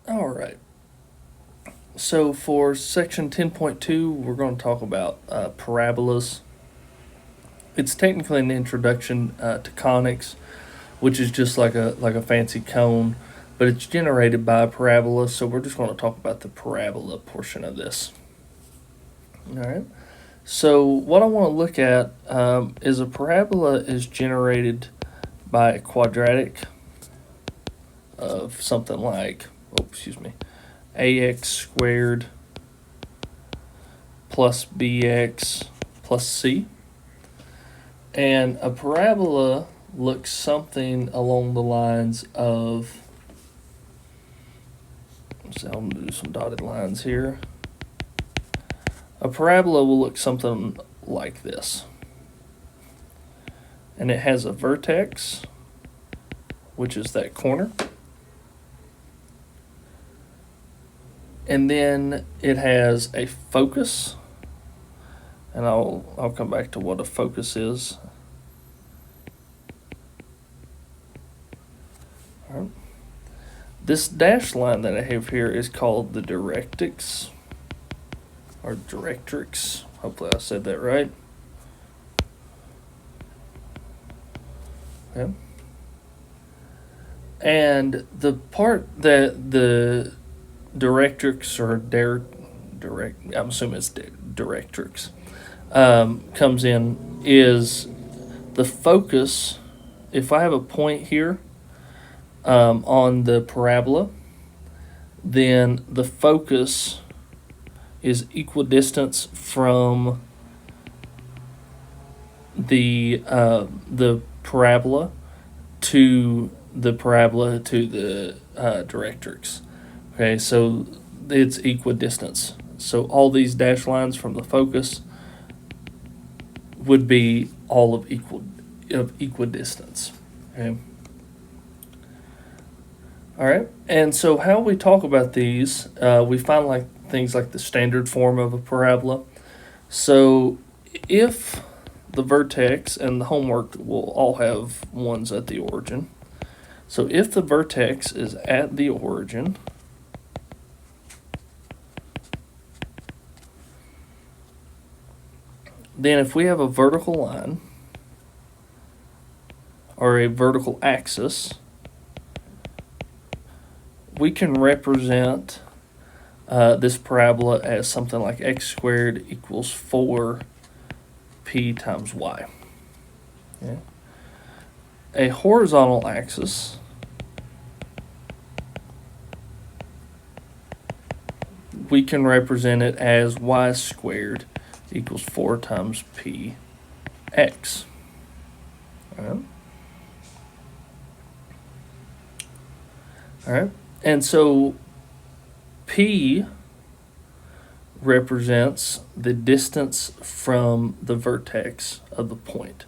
All right. So for section 10.2, we're going to talk about parabolas. It's technically an introduction to conics, which is just like a fancy cone, but it's generated by a parabola. So we're just going to talk about the parabola portion of this. All right. So what I want to look at is a parabola is generated by a quadratic of something like, ax squared plus bx plus c. And a parabola looks something along the lines of, so I'm going to do some dotted lines here. A parabola will look something like this. And it has a vertex, which is that corner. And then it has a focus. And I'll come back to what a focus is. All right. This dashed line that I have here is called the directrix, or directrix. Hopefully I said that right. Okay. And the part that the directrix or I'm assuming it's directrix, comes in is the focus. If I have a point here on the parabola, then the focus is equidistant from the parabola to the directrix. Okay, so it's equidistance. So all these dashed lines from the focus would be all of equidistance. Okay. All right, and so how we talk about these, we find like things like the standard form of a parabola. So if the vertex, and the homework will all have ones at the origin. So if the vertex is at the origin, then if we have a vertical line or a vertical axis, we can represent this parabola as something like x squared equals 4p times y. Okay. A horizontal axis we can represent it as y squared equals 4 times p x. All right. All right. And so p represents the distance from the vertex of the point.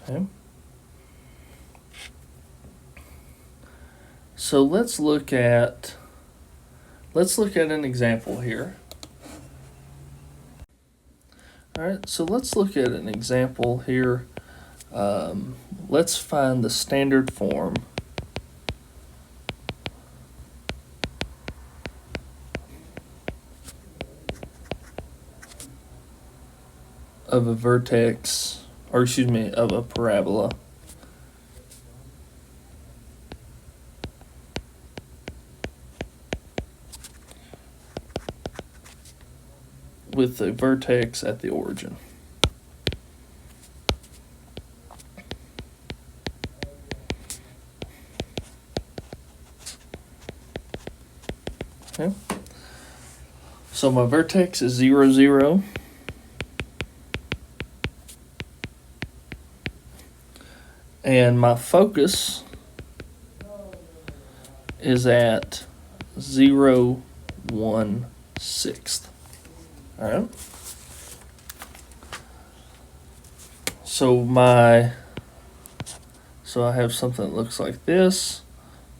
Okay. So let's look at an example here. All right, so let's look at an example here. Let's find the standard form of a vertex, or excuse me, of a parabola. With the vertex at the origin. Okay. So my vertex is 0, 0. And my focus is at 0, 1, 6. All right. So I have something that looks like this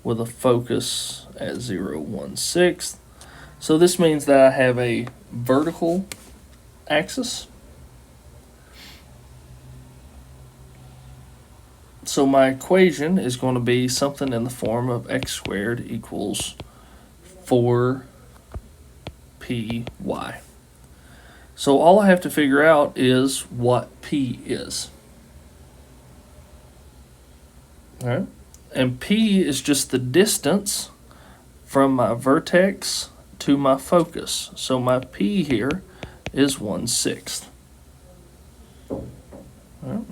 with a focus at 0, 1, 6. So this means that I have a vertical axis. So my equation is going to be something in the form of x squared equals 4py. So all I have to figure out is what p is. All right? And p is just the distance from my vertex to my focus. So my p here is 1/6. All right?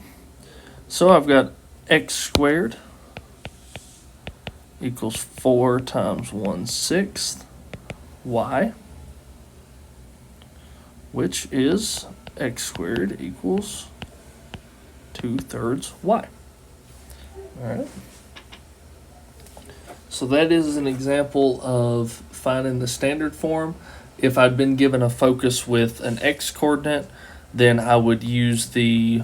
So I've got x squared equals 4 times 1/6 y, which is x squared equals 2/3 y. All right. So that is an example of finding the standard form. If I'd been given a focus with an x coordinate, then I would use the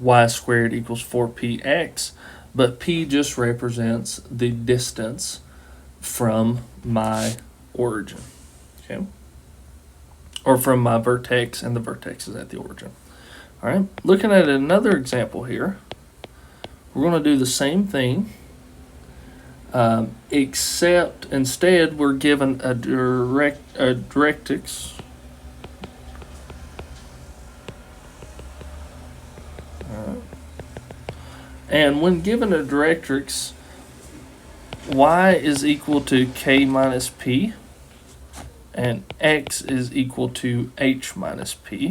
y squared equals 4px, but p just represents the distance from my origin, okay? Or from my vertex, and the vertex is at the origin. All right, looking at another example here, we're going to do the same thing, except instead we're given a directrix. And when given a directrix, y is equal to k minus p, and x is equal to h minus p.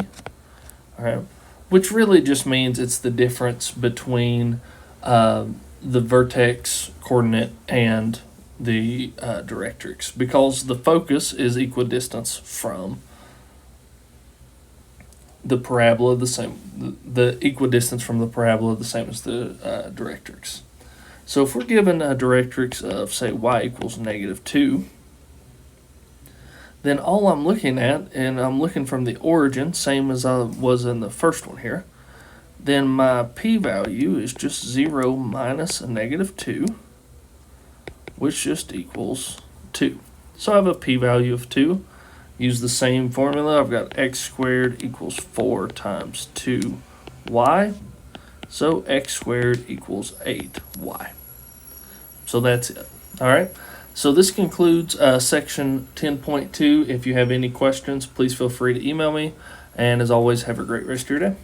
All right, which really just means it's the difference between the vertex coordinate and the directrix, because the focus is equidistant from the parabola, the equidistance from the parabola, the same as the directrix. So if we're given a directrix of, say, y equals -2, then all I'm looking at, and I'm looking from the origin, same as I was in the first one here, then my p-value is just 0 minus a -2, which just equals 2. So I have a p-value of 2. Use the same formula. I've got x squared equals 4 times 2y. So x squared equals 8y. So that's it. All right. So this concludes section 10.2. If you have any questions, please feel free to email me. And as always, have a great rest of your day.